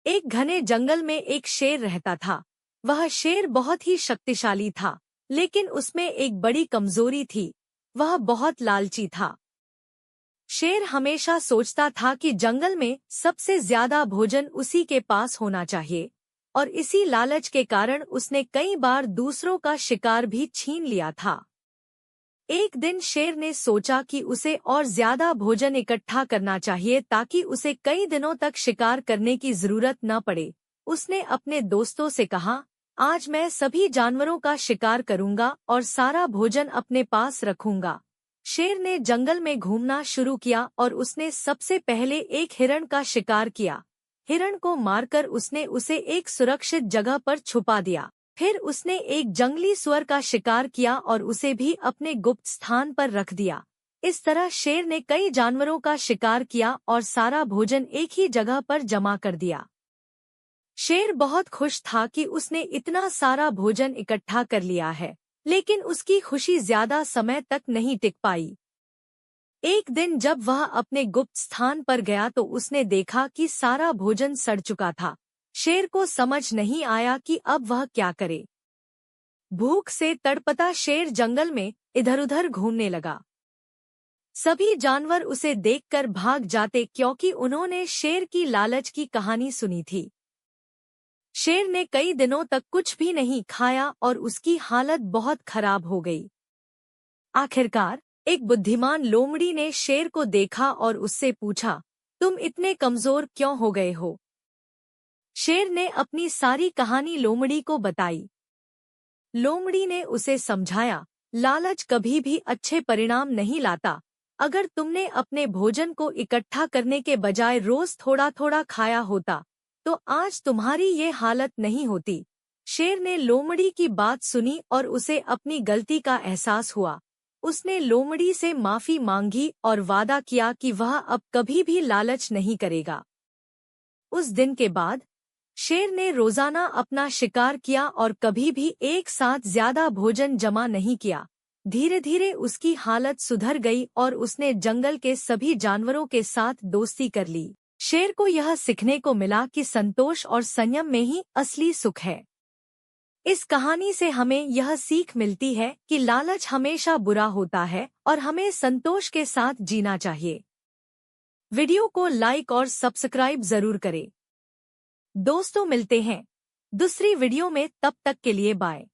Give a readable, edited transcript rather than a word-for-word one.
एक घने जंगल में एक शेर रहता था। वह शेर बहुत ही शक्तिशाली था, लेकिन उसमें एक बड़ी कमजोरी थी। वह बहुत लालची था। शेर हमेशा सोचता था कि जंगल में सबसे ज्यादा भोजन उसी के पास होना चाहिए, और इसी लालच के कारण उसने कई बार दूसरों का शिकार भी छीन लिया था। एक दिन शेर ने सोचा कि उसे और ज्यादा भोजन इकट्ठा करना चाहिए ताकि उसे कई दिनों तक शिकार करने की जरूरत न पड़े। उसने अपने दोस्तों से कहा, आज मैं सभी जानवरों का शिकार करूंगा और सारा भोजन अपने पास रखूंगा। शेर ने जंगल में घूमना शुरू किया और उसने सबसे पहले एक हिरण का शिकार किया। हिरण को मारकर उसने उसे एक सुरक्षित जगह पर छुपा दिया। फिर उसने एक जंगली सुअर का शिकार किया और उसे भी अपने गुप्त स्थान पर रख दिया। इस तरह शेर ने कई जानवरों का शिकार किया और सारा भोजन एक ही जगह पर जमा कर दिया। शेर बहुत खुश था कि उसने इतना सारा भोजन इकट्ठा कर लिया है, लेकिन उसकी खुशी ज्यादा समय तक नहीं टिक पाई। एक दिन जब वह अपने गुप्त स्थान पर गया तो उसने देखा कि सारा भोजन सड़ चुका था। शेर को समझ नहीं आया कि अब वह क्या करे। भूख से तड़पता शेर जंगल में इधर-उधर घूमने लगा। सभी जानवर उसे देखकर भाग जाते क्योंकि उन्होंने शेर की लालच की कहानी सुनी थी। शेर ने कई दिनों तक कुछ भी नहीं खाया और उसकी हालत बहुत खराब हो गई। आखिरकार एक बुद्धिमान लोमड़ी ने शेर को देखा और उससे पूछा, तुम इतने कमजोर क्यों हो गए हो? शेर ने अपनी सारी कहानी लोमड़ी को बताई। लोमड़ी ने उसे समझाया, लालच कभी भी अच्छे परिणाम नहीं लाता। अगर तुमने अपने भोजन को इकट्ठा करने के बजाय रोज थोड़ा थोड़ा खाया होता, तो आज तुम्हारी ये हालत नहीं होती। शेर ने लोमड़ी की बात सुनी और उसे अपनी गलती का एहसास हुआ। उसने लोमड़ी से माफी मांगी और वादा किया कि वह अब कभी भी लालच नहीं करेगा। उस दिन के बाद शेर ने रोजाना अपना शिकार किया और कभी भी एक साथ ज्यादा भोजन जमा नहीं किया। धीरे धीरे उसकी हालत सुधर गई और उसने जंगल के सभी जानवरों के साथ दोस्ती कर ली। शेर को यह सीखने को मिला कि संतोष और संयम में ही असली सुख है। इस कहानी से हमें यह सीख मिलती है कि लालच हमेशा बुरा होता है और हमें संतोष के साथ जीना चाहिए। वीडियो को लाइक और सब्सक्राइब जरूर करें। दोस्तों, मिलते हैं दूसरी वीडियो में, तब तक के लिए बाय।